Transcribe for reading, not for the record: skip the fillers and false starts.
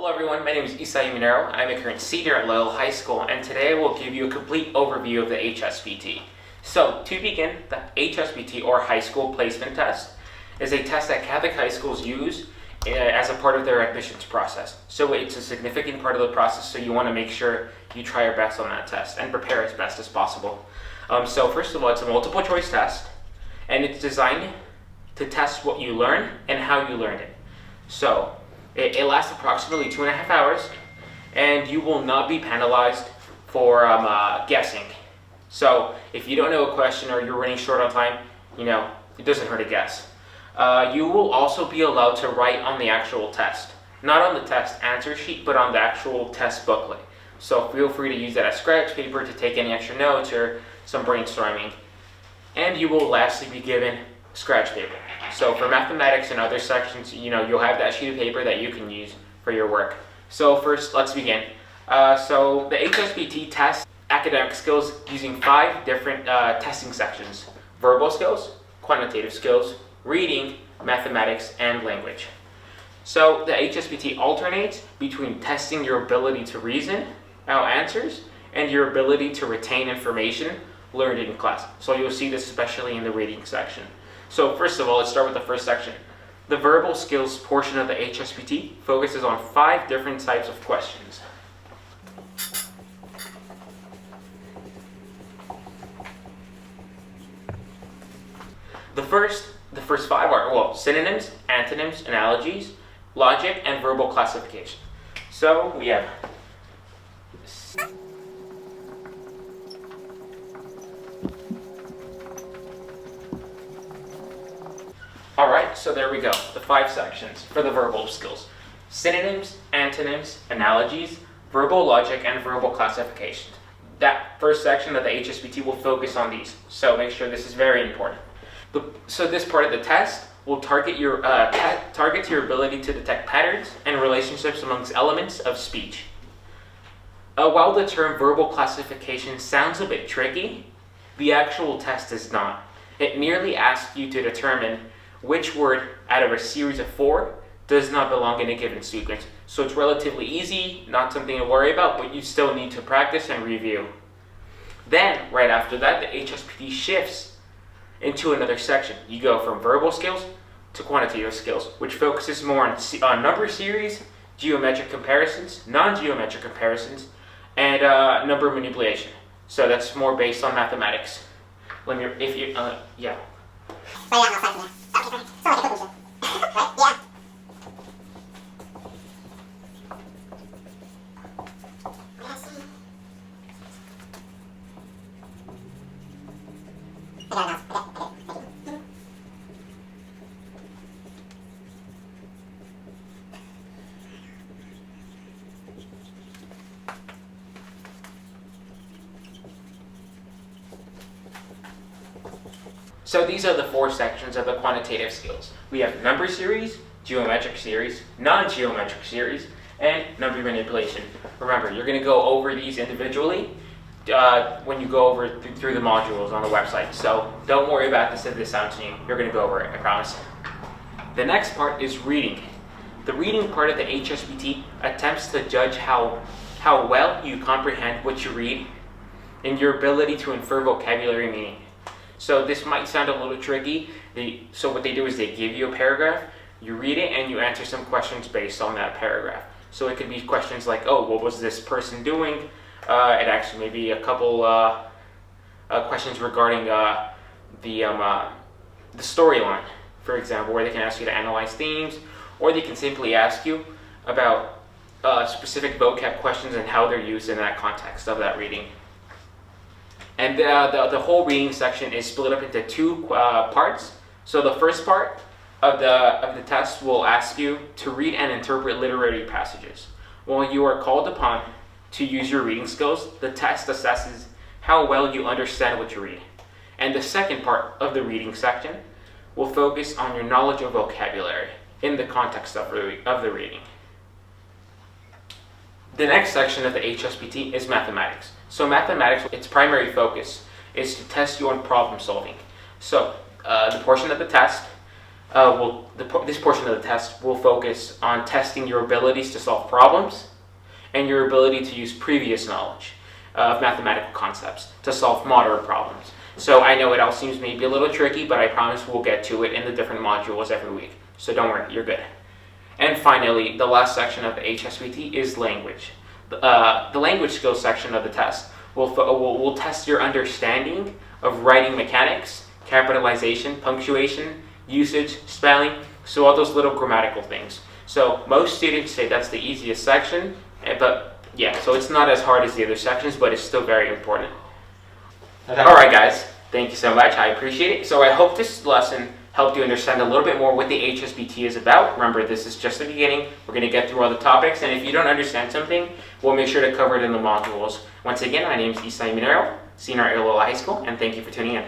Hello everyone, my name is Isai Minero. I'm a current senior at Loyola High School, and today I will give you a complete overview of the HSPT. So, to begin, the HSPT, or High School Placement Test, is a test that Catholic high schools use as a part of their admissions process. So it's a significant part of the process, so you want to make sure you try your best on that test and prepare as best as possible. So first of all, it's a multiple choice test, and it's designed to test what you learn and how you learned it. So, it lasts approximately 2.5 hours, and you will not be penalized for guessing. So if you don't know a question or you're running short on time, it doesn't hurt to guess. You will also be allowed to write on the actual test. Not on the test answer sheet, but on the actual test booklet. So feel free to use that as scratch paper to take any extra notes or some brainstorming. And you will lastly be given scratch paper. So for mathematics and other sections, you'll have that sheet of paper that you can use for your work. So first, let's begin. So the HSPT tests academic skills using 5 different testing sections: verbal skills, quantitative skills, reading, mathematics, and language. So the HSPT alternates between testing your ability to reason out answers and your ability to retain information learned in class. So you'll see this especially in the reading section. So first of all, let's start with the first section. The verbal skills portion of the HSPT focuses on 5 different types of questions. The first 5 are, synonyms, antonyms, analogies, logic, and verbal classification. So we have Alright, so there we go, the 5 sections for the verbal skills: synonyms, antonyms, analogies, verbal logic, and verbal classification. That first section of the HSPT will focus on these, so make sure this is very important. So this part of the test will target your ability to detect patterns and relationships amongst elements of speech. While the term verbal classification sounds a bit tricky, the actual test is not. It merely asks you to determine which word out of a series of 4 does not belong in a given sequence. So it's relatively easy, not something to worry about, but you still need to practice and review. Then, right after that, the HSPT shifts into another section. You go from verbal skills to quantitative skills, which focuses more on number series, geometric comparisons, non-geometric comparisons, and number manipulation. So that's more based on mathematics. Yeah. So these are the 4 sections of the quantitative skills. We have number series, geometric series, non-geometric series, and number manipulation. Remember, you're going to go over these individually when you go over through the modules on the website. So don't worry about this if this sounds new. You're going to go over it, I promise. The next part is reading. The reading part of the HSPT attempts to judge how well you comprehend what you read and your ability to infer vocabulary meaning. So this might sound a little tricky. So what they do is they give you a paragraph, you read it, and you answer some questions based on that paragraph. So it could be questions like, what was this person doing? And actually maybe a couple questions regarding the storyline, for example, where they can ask you to analyze themes, or they can simply ask you about specific vocab questions and how they're used in that context of that reading. And the whole reading section is split up into 2 parts. So the first part of the test will ask you to read and interpret literary passages. While you are called upon to use your reading skills, the test assesses how well you understand what you read. And the second part of the reading section will focus on your knowledge of vocabulary in the context of the reading. The next section of the HSPT is mathematics. So mathematics, its primary focus is to test you on problem solving. So the portion of the test This portion of the test will focus on testing your abilities to solve problems and your ability to use previous knowledge of mathematical concepts to solve moderate problems. So I know it all seems maybe a little tricky, but I promise we'll get to it in the different modules every week. So don't worry, you're good. And finally, the last section of the HSPT is language. The language skills section of the test will test your understanding of writing mechanics, capitalization, punctuation, usage, spelling, so all those little grammatical things. So most students say that's the easiest section, but yeah, so it's not as hard as the other sections, but it's still very important. Alright guys, thank you so much, I appreciate it. So I hope this lesson helped you understand a little bit more what the HSPT is about. Remember, this is just the beginning. We're going to get through all the topics, and if you don't understand something, we'll make sure to cover it in the modules. Once again, my name is Isai Minero, senior at Loyola High School, and thank you for tuning in.